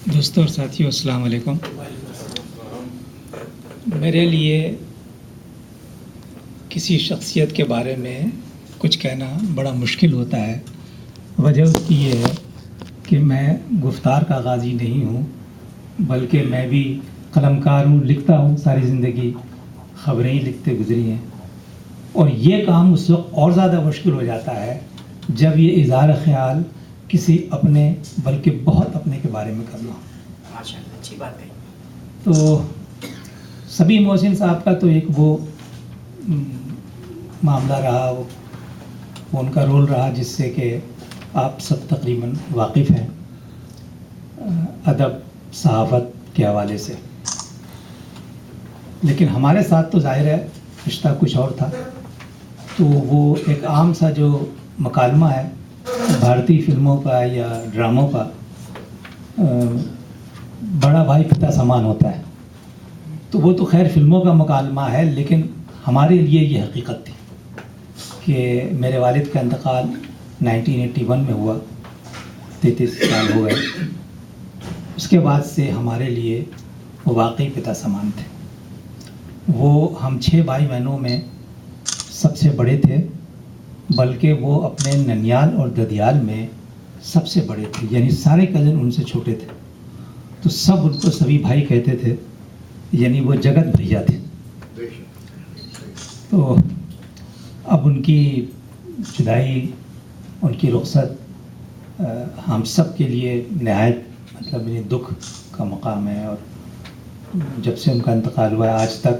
دوستوں اور ساتھیوں السلام علیکم. میرے لیے کسی شخصیت کے بارے میں کچھ کہنا بڑا مشکل ہوتا ہے. وجہ اس کی یہ ہے کہ میں گفتار کا غازی نہیں ہوں، بلکہ میں بھی قلم کار ہوں، لکھتا ہوں. ساری زندگی خبریں ہی لکھتے گزری ہیں، اور یہ کام اس وقت اور زیادہ مشکل ہو جاتا ہے جب یہ اظہار خیال کسی اپنے بلکہ بہت اپنے کے بارے میں کرنا. ماشاءاللہ، اچھی بات ہے. تو سبی محسن صاحب کا تو ایک وہ معاملہ رہا، وہ ان کا رول رہا جس سے کہ آپ سب تقریباً واقف ہیں ادب صحافت کے حوالے سے. لیکن ہمارے ساتھ تو ظاہر ہے رشتہ کچھ اور تھا. تو وہ ایک عام سا جو مکالمہ ہے بھارتی فلموں کا یا ڈراموں کا، بڑا بھائی پتا سامان ہوتا ہے. تو وہ تو خیر فلموں کا مکالمہ ہے، لیکن ہمارے لیے یہ حقیقت تھی کہ میرے والد کا انتقال 1981 میں ہوا، 33 سال ہو گئے. اس کے بعد سے ہمارے لیے وہ واقعی پتا سامان تھے. وہ ہم 6 بھائی بہنوں میں سب سے بڑے تھے، بلکہ وہ اپنے ننیال اور ددیال میں سب سے بڑے تھے، یعنی سارے کزن ان سے چھوٹے تھے. تو سب ان کو سبھی بھائی کہتے تھے، یعنی وہ جگت بھیا تھے. تو اب ان کی جدائی، ان کی رخصت ہم سب کے لیے نہایت مطلب دکھ کا مقام ہے. اور جب سے ان کا انتقال ہوا ہے آج تک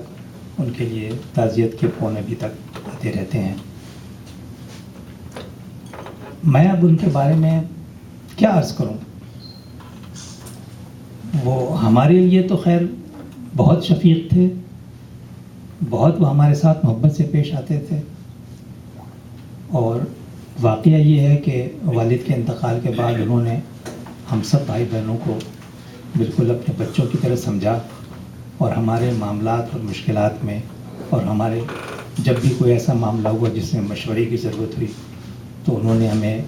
ان کے لیے تعزیت کے فون ابھی تک آتے رہتے ہیں. میں اب ان کے بارے میں کیا عرض کروں. وہ ہمارے لیے تو خیر بہت شفیق تھے، بہت وہ ہمارے ساتھ محبت سے پیش آتے تھے. اور واقعہ یہ ہے کہ والد کے انتقال کے بعد انہوں نے ہم سب بھائی بہنوں کو بالکل اپنے بچوں کی طرح سمجھا، اور ہمارے معاملات اور مشکلات میں، اور ہمارے جب بھی کوئی ایسا معاملہ ہوا جس میں مشورے کی ضرورت ہوئی تو انہوں نے ہمیں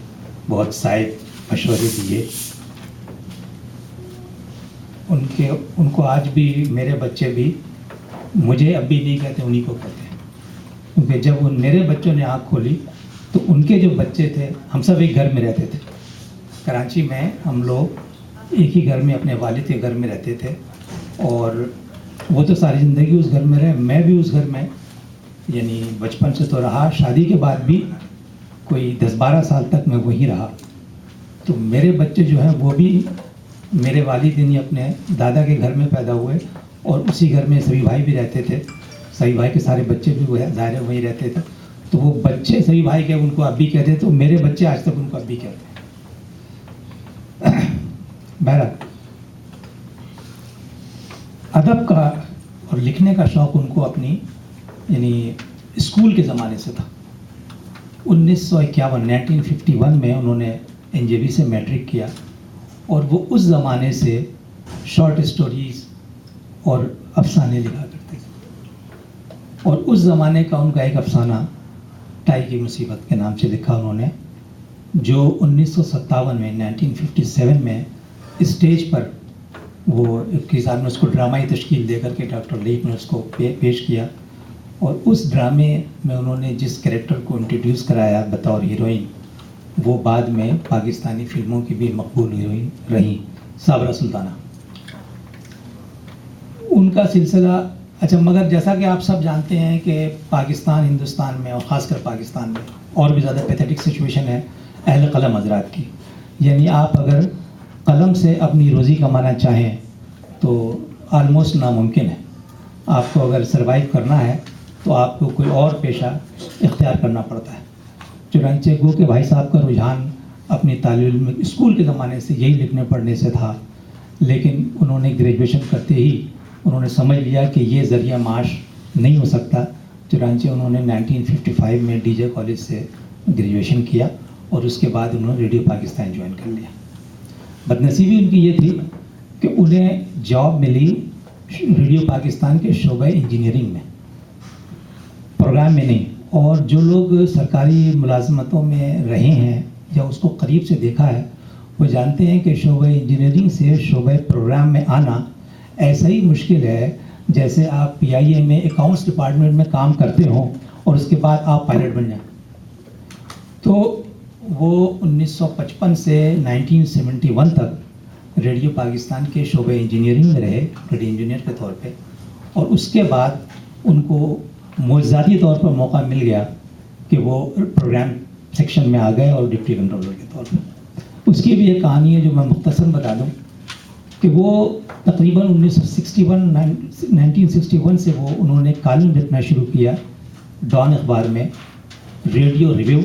بہت صائب مشورے دیے. ان کو آج بھی میرے بچے بھی مجھے اب بھی نہیں کہتے، انہی کو کہتے ہیں. کیونکہ جب میرے بچوں نے آنکھ کھولی تو ان کے جو بچے تھے، ہم سب ایک گھر میں رہتے تھے کراچی میں. ہم لوگ ایک ہی گھر میں اپنے والد کے گھر میں رہتے تھے، اور وہ تو ساری زندگی اس گھر میں رہے، میں بھی اس گھر میں یعنی بچپن سے تو رہا، شادی کے بعد بھی کوئی 10-12 سال تک میں وہیں رہا. تو میرے بچے جو ہیں وہ بھی میرے والد یعنی اپنے دادا کے گھر میں پیدا ہوئے، اور اسی گھر میں سبھی بھائی بھی رہتے تھے. سبھی بھائی کے سارے بچے بھی وہ ظاہر وہیں رہتے تھے. تو وہ بچے سبھی بھائی کے ان کو ابی کہتے تھے، تو میرے بچے آج تک ان کو ابی کہتے ہیں. بہرحال ادب کا اور لکھنے کا شوق ان کو اپنی یعنی اسکول کے زمانے سے تھا. 1951 میں انہوں نے NJB سے میٹرک کیا، اور وہ اس زمانے سے شارٹ اسٹوریز اور افسانے لکھا کرتے تھے. اور اس زمانے کا ان کا ایک افسانہ ٹائی کی مصیبت کے نام سے لکھا انہوں نے، جو 1957 میں اسٹیج پر وہ کردار میں اس کو ڈرامائی تشکیل دے کر کے ڈاکٹر لیک نے اس کو پیش کیا. اور اس ڈرامے میں انہوں نے جس کریکٹر کو انٹروڈیوس کرایا بطور ہیروئن، وہ بعد میں پاکستانی فلموں کی بھی مقبول ہیروئن رہی، صابرہ سلطانہ. ان کا سلسلہ اچھا، مگر جیسا کہ آپ سب جانتے ہیں کہ پاکستان، ہندوستان میں اور خاص کر پاکستان میں اور بھی زیادہ پیتھیٹک سچویشن ہے اہل قلم حضرات کی. یعنی آپ اگر قلم سے اپنی روزی کمانا چاہیں تو آلموسٹ ناممکن ہے. آپ کو اگر سروائیو کرنا ہے تو آپ کو کوئی اور پیشہ اختیار کرنا پڑتا ہے. چنانچہ گو کہ بھائی صاحب کا رجحان اپنی طالب علم اسکول کے زمانے سے یہی لکھنے پڑھنے سے تھا، لیکن انہوں نے گریجویشن کرتے ہی انہوں نے سمجھ لیا کہ یہ ذریعہ معاش نہیں ہو سکتا. چنانچہ انہوں نے 1955 میں DJ کالج سے گریجویشن کیا، اور اس کے بعد انہوں نے ریڈیو پاکستان جوائن کر لیا. بدنصیبی ان کی یہ تھی کہ انہیں جاب ملی ریڈیو پاکستان کے شعبہ انجینئرنگ میں، پروگرام میں نہیں. اور جو لوگ سرکاری ملازمتوں میں رہے ہیں یا اس کو قریب سے دیکھا ہے، وہ جانتے ہیں کہ شعبہ انجینئرنگ سے شعبہ پروگرام میں آنا ایسا ہی مشکل ہے جیسے آپ پی آئی اے میں اکاؤنٹس ڈپارٹمنٹ میں کام کرتے ہوں اور اس کے بعد آپ پائلٹ بن جائیں. تو وہ 1955 سے 1971 تک ریڈیو پاکستان کے شعبہ انجینئرنگ میں رہے ریڈیو انجینئر کے طور پہ, اور اس کے بعد ان کو معجزاتی طور پر موقع مل گیا کہ وہ پروگرام سیکشن میں آ گئے اور ڈپٹی کنٹرولر کے طور پہ. اس کی بھی ایک کہانی ہے جو میں مختصر بتا دوں کہ وہ تقریباً 1961 سے وہ انہوں نے کالم لکھنا شروع کیا ڈان اخبار میں, ریڈیو ریویو,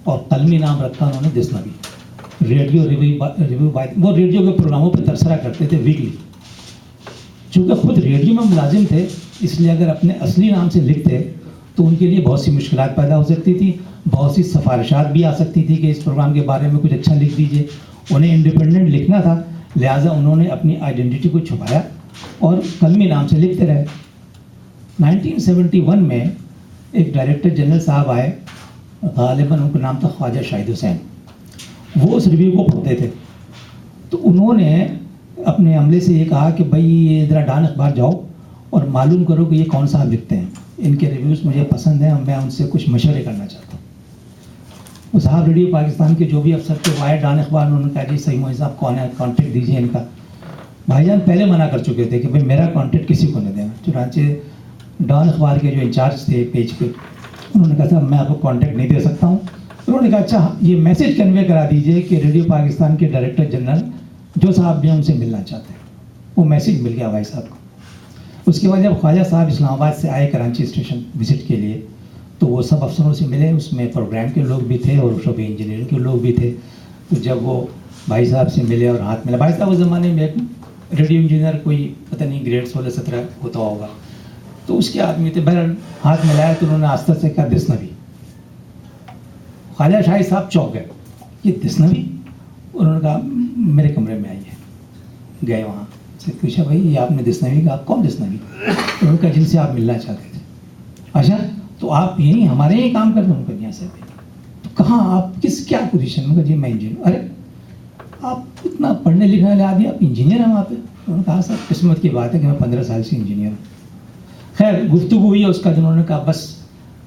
اور قلمی نام رکھا انہوں نے دسنوی. ریڈیو ریویو وہ ریڈیو کے پروگراموں پہ تبصرہ کرتے تھے ویکلی. چونکہ خود ریڈیو میں ملازم تھے اس لیے اگر اپنے اصلی نام سے لکھتے تو ان کے لیے بہت سی مشکلات پیدا ہو سکتی تھی, بہت سی سفارشات بھی آ سکتی تھی کہ اس پروگرام کے بارے میں کچھ اچھا لکھ دیجیے. انہیں انڈیپینڈنٹ لکھنا تھا, لہٰذا انہوں نے اپنی آئیڈینٹی کو چھپایا اور قلمی نام سے لکھتے رہے. 1971 میں ایک ڈائریکٹر جنرل صاحب آئے, غالباً ان کا نام تھا خواجہ شاہد حسین. وہ اس ریویو کو پڑھتے تھے تو انہوں نے اپنے عملے سے یہ کہا کہ بھائی یہ ذرا ڈان اخبار جاؤ اور معلوم کرو کہ یہ کون صاحب لکھتے ہیں, ان کے ریویوز مجھے پسند ہیں اور میں ان سے کچھ مشورے کرنا چاہتا ہوں. وہ صاحب ریڈیو پاکستان کے جو بھی افسر تھے وہ آئے ڈان اخبار, انہوں نے کہا جی صحیح موئی صاحب کون ہے, کانٹیکٹ دیجیے ان کا. بھائی جان پہلے منع کر چکے تھے کہ بھائی میرا کانٹیکٹ کسی کو نہیں دینا. چنانچہ ڈان اخبار کے جو انچارج تھے پیج پہ انہوں نے کہا تھا میں آپ کو کانٹیکٹ نہیں دے سکتا ہوں. انہوں نے کہا اچھا یہ میسج کنوے کرا دیجیے کہ ریڈیو پاکستان کے ڈائریکٹر جنرل جو صاحب بھی ان سے ملنا چاہتے ہیں. وہ میسج مل گیا بھائی صاحب کو. اس کے بعد جب خواجہ صاحب اسلام آباد سے آئے کراچی اسٹیشن وزٹ کے لیے تو وہ سب افسروں سے ملے, اس میں پروگرام کے لوگ بھی تھے اور شعبہ انجینئرنگ کے لوگ بھی تھے. تو جب وہ بھائی صاحب سے ملے اور ہاتھ ملا, بھائی صاحب اس زمانے میں ریڈیو انجینئر کوئی پتہ نہیں گریڈ 16-17 ہوتا ہوگا, تو اس کے آدمی تھے. بہرحال ہاتھ ملایا تو انہوں نے آستہ سے کہا دسنوی. خواجہ شاہد صاحب چونک گئے, یہ دسنوی؟ انہوں نے کہا میرے کمرے میں آئیے. گئے وہاں سے پوچھا بھائی یہ آپ نے دسنوی کہا, کون دسنوی؟ انہوں نے کہا جن سے آپ ملنا چاہتے تھے. اچھا تو آپ یہیں ہمارے یہیں کام کرتے ہیں؟ ان کو یہاں سے. تو کہاں آپ کس کیا پوزیشن میں؟ جی میں انجینئر. ارے آپ اتنا پڑھنے لکھنے والے آدمی, آپ انجینئر ہیں وہاں پہ؟ انہوں نے کہا سر قسمت کی بات ہے کہ میں 15 سال سے انجینئر ہوں. خیر گفتگو ہوئی اس کا, انہوں نے کہا بس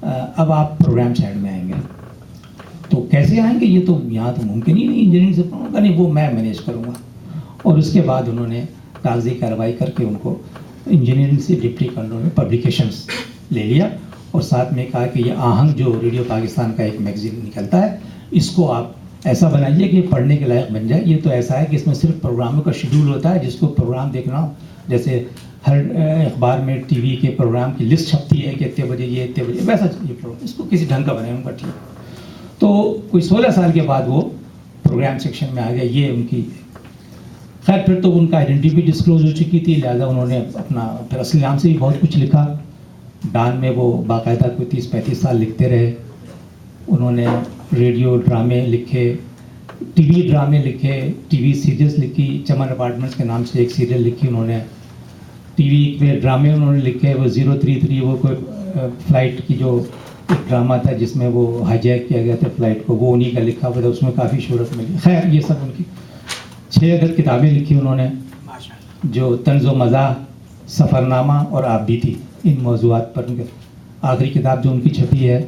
اب آپ پروگرام سائڈ میں آئیں گے. تو کیسے آئیں گے, یہ تو یہاں تو ممکن ہی نہیں انجینئرنگ سے. انہوں نے کہا نہیں وہ میں مینیج کروں گا. اور اس کے بعد انہوں نے کاغذی کارروائی کر کے ان کو انجینئرنگ سے ڈپٹی کنٹرولر پبلیکیشنز لے لیا, اور ساتھ میں کہا کہ یہ آہنگ جو ریڈیو پاکستان کا ایک میگزین نکلتا ہے اس کو آپ ایسا بنائیے کہ پڑھنے کے لائق بن جائے. یہ تو ایسا ہے کہ اس میں صرف پروگراموں کا شیڈول ہوتا ہے, جس کو پروگرام دیکھنا ہو جیسے ہر اخبار میں ٹی وی کے پروگرام کی لسٹ چھپتی ہے کہ اتنے بجے یہ اتنے بجے, ویسا یہ پروگرام اس کو کسی ڈھنگ کا بنائے ان کا ٹھیک. تو کوئی 16 سال کے بعد وہ پروگرام سیکشن میں آ گیا. یہ ان کی خیر پھر تو ان کا آئیڈینٹی بھی ڈسکلوز ہو چکی تھی, لہٰذا انہوں نے اپنا پھر اصلی نام سے بھی بہت کچھ لکھا. ڈان میں وہ باقاعدہ کوئی 30-35 سال لکھتے رہے. انہوں نے ریڈیو ڈرامے لکھے, ٹی وی ڈرامے لکھے, ٹی وی سیریلس لکھی. چمن اپارٹمنٹس کے نام سے ایک سیریل لکھی انہوں نے. ٹی وی پہ ڈرامے انہوں نے لکھے. وہ 033 وہ کوئی فلائٹ کی جو ایک ڈرامہ تھا جس میں وہ ہائی جیک کیا گیا تھا فلائٹ کو, وہ انہیں کا لکھا ہوا تھا, اس میں کافی شہرت ملی. خیر یہ سب ان کی 6 عدد کتابیں لکھی انہوں نے جو طنز و مزاح, سفرنامہ اور آپ بھی تھی, ان موضوعات پر. ان کے آخری کتاب جو ان کی چھپی ہے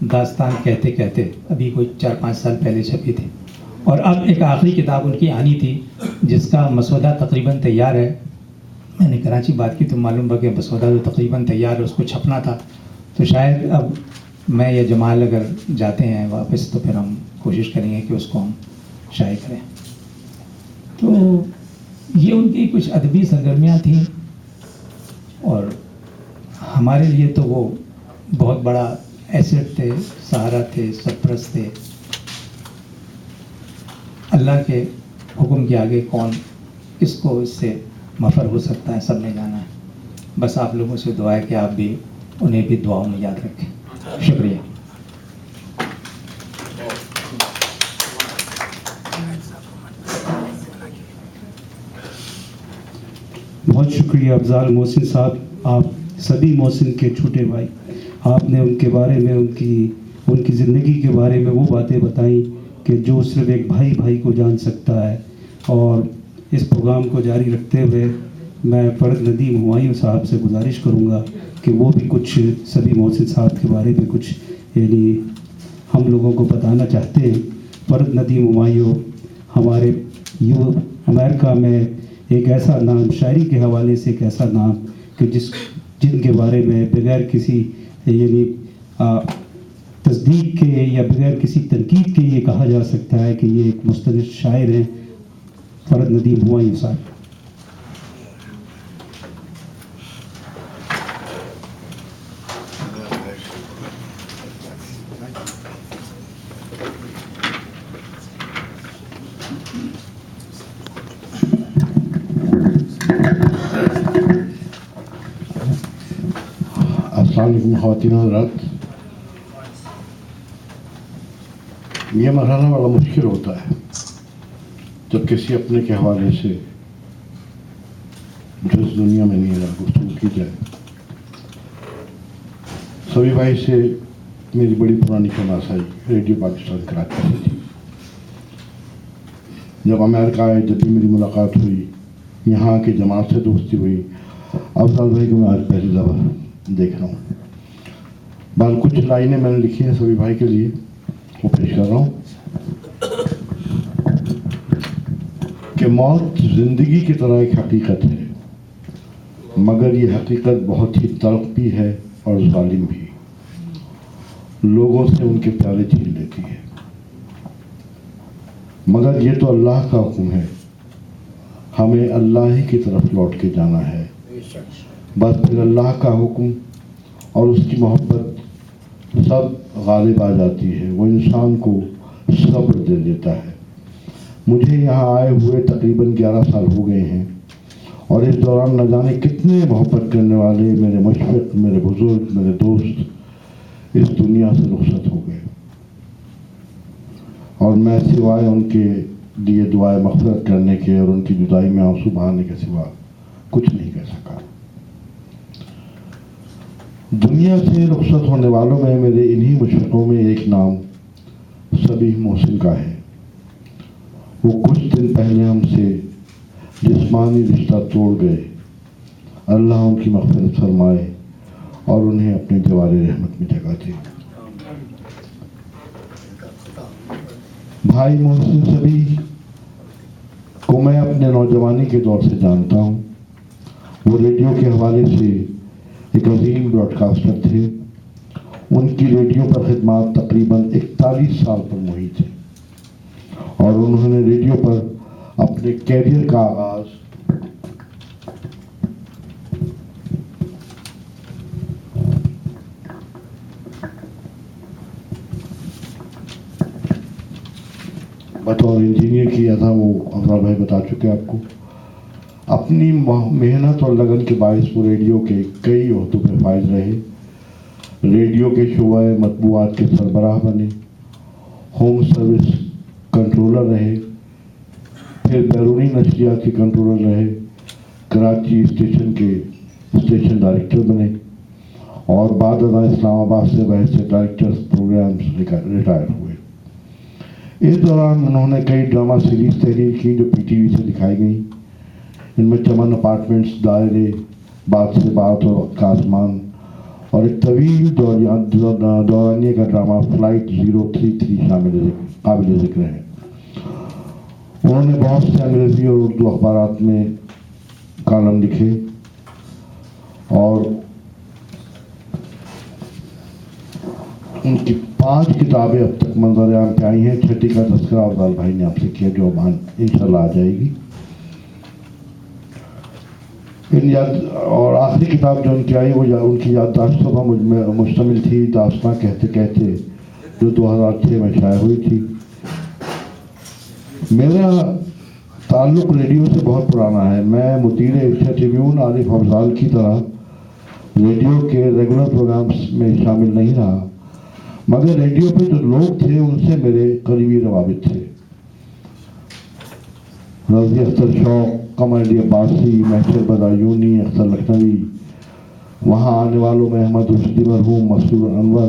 داستان کہتے کہتے, ابھی کوئی 4-5 سال پہلے چھپی تھی. اور اب ایک آخری کتاب ان کی آنی تھی جس کا مسودہ تقریباً تیار ہے. میں نے کراچی بات کی تو معلوم ہوا کہ مسودہ جو تقریباً تیار ہے اس کو چھپنا تھا. تو شاید اب میں یا جمال اگر جاتے ہیں واپس تو پھر ہم کوشش کریں گے کہ اس کو ہم شائع کریں. تو یہ ان کی کچھ ادبی سرگرمیاں تھیں, اور ہمارے لیے تو وہ بہت بڑا ایسٹ تھے, سہارا تھے, سرپرست تھے. اللہ کے حکم کے آگے کون کس کو اس سے مفر ہو سکتا ہے, سب نے جانا ہے. بس آپ لوگوں سے دعا ہے کہ آپ بھی انہیں بھی دعاؤں میں یاد رکھیں. شکریہ. بہت شکریہ افضال محسن صاحب, آپ سبھی محسن کے چھوٹے بھائی. آپ نے ان کے بارے میں ان کی زندگی کے بارے میں وہ باتیں بتائیں کہ جو صرف ایک بھائی بھائی کو جان سکتا ہے. اور اس پروگرام کو جاری رکھتے ہوئے میں فرد ندیم ہمایوں صاحب سے گزارش کروں گا کہ وہ بھی کچھ سبی محسن صاحب کے بارے میں کچھ یعنی ہم لوگوں کو بتانا چاہتے ہیں. فرد ندیم ہمایوں ہمارے امریکہ میں ایک ایسا نام، شاعری کے حوالے سے ایک ایسا نام کہ جن کے بارے میں بغیر کسی یعنی تصدیق کے یا بغیر کسی تنقید کے یہ کہا جا سکتا ہے کہ یہ ایک مستند شاعر ہیں، فرد ندیم ہمایوں صاحب. السلام علیکم خواتین حضرات. یہ مرحلہ بڑا مشکل ہوتا ہے جب کسی اپنے کے حوالے سے جو اس دنیا میں نہیں رہا گفتگو کی جائے. سبھی بھائی سے میری بڑی پرانی شناس آئی ریڈیو پاکستان کراچی سے تھی. جب امریکہ آئے جب بھی میری ملاقات ہوئی، یہاں کی جماعت سے دوستی ہوئی. افضال بھائی کو میں آج پہلی دفعہ دیکھ رہا ہوں. بعد کچھ لائنیں میں نے لکھی ہیں سبھی بھائی کے لیے، وہ پیش کر رہا ہوں کہ موت زندگی کی طرح ایک حقیقت ہے، مگر یہ حقیقت بہت ہی تلخ بھی ہے اور ظالم بھی. لوگوں سے ان کے پیارے چھین لیتی ہے، مگر یہ تو اللہ کا حکم ہے، ہمیں اللہ ہی کی طرف لوٹ کے جانا ہے. بس پھر اللہ کا حکم اور اس کی محبت سب غالب آ جاتی ہے، وہ انسان کو صبر دے دیتا ہے. مجھے یہاں آئے ہوئے تقریباً 11 سال ہو گئے ہیں، اور اس دوران نہ جانے کتنے محبت کرنے والے میرے مشفق، میرے بزرگ، میرے دوست اس دنیا سے رخصت ہو گئے، اور میں سوائے ان کے لیے دعائیں مغفرت کرنے کے اور ان کی جدائی میں آنسو بہانے کے سوا کچھ نہیں کہہ سکا. دنیا سے رخصت ہونے والوں میں میرے انہی مشفقوں میں ایک نام سبیح محسن کا ہے. وہ کچھ دن پہلے ہم سے جسمانی رشتہ توڑ گئے. اللہ ان کی مغفرت فرمائے اور انہیں اپنے جوار رحمت میں جگہ دے. بھائی محسن سبیح کو میں اپنے نوجوانی کے دور سے جانتا ہوں. وہ ریڈیو کے حوالے سے ایک عظیم براڈ کاسٹر تھے. ان کی ریڈیو پر خدمات تقریباً 41 سال پر محیط ہے، اور انہوں نے ریڈیو پر اپنے کیریئر کا آغاز بطور انجینئر کیا تھا. وہ افضال بھائی بتا چکے آپ کو. اپنی محنت اور لگن کے باعث وہ ریڈیو کے کئی عہدوں پہ فائز رہے. ریڈیو کے شعبہ مطبوعات کے سربراہ بنے، ہوم سروس کنٹرولر رہے، پھر بیرونی نشریات کے کنٹرولر رہے، کراچی اسٹیشن کے اسٹیشن ڈائریکٹر بنے، اور بعد ازاں اسلام آباد سے بحث ڈائریکٹر پروگرامز ریٹائر ہوئے. اس دوران انہوں نے کئی ڈرامہ سیریز تحریر کی جو پی ٹی وی سے دکھائی گئیں. ان میں چمن اپارٹمنٹس، دائرے، بات سے بات اور کاسمان، اور ایک طویل دورانیے کا ڈرامہ فلائٹ 033 قابل ذکر ہے. انہوں نے بہت سے انگریزی اور اردو اخبارات میں کالم لکھے، اور ان کی 5 کتابیں اب تک منظر عام پہ آئی ہیں. 6ٹھی کا تذکرہ افضال بھائی نے آپ سے کیا، جو اب انشاءاللہ آ جائے گی. اور آخری کتاب جو ان کی آئی وہ ان کی یادداشتوں پر مشتمل تھی، داستاں کہتے کہتے، جو 2006 میں شائع ہوئی تھی. میرا تعلق ریڈیو سے بہت پرانا ہے. میں مدیر ایشیا ٹریبیون عارف افضال کی طرح ریڈیو کے ریگولر پروگرامز میں شامل نہیں رہا، مگر ریڈیو پہ جو لوگ تھے ان سے میرے قریبی روابط تھے. رضی اختر شوق، قمر علی عباسی، محشر بدایونی، اختر لکھنوی، وہاں آنے والوں میں احمد رشدی مرحوم، مسرور انور،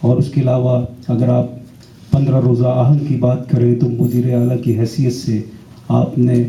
اور اس کے علاوہ اگر آپ 15 روزہ آہنگ کی بات کریں تو مدیر اعلیٰ کی حیثیت سے آپ نے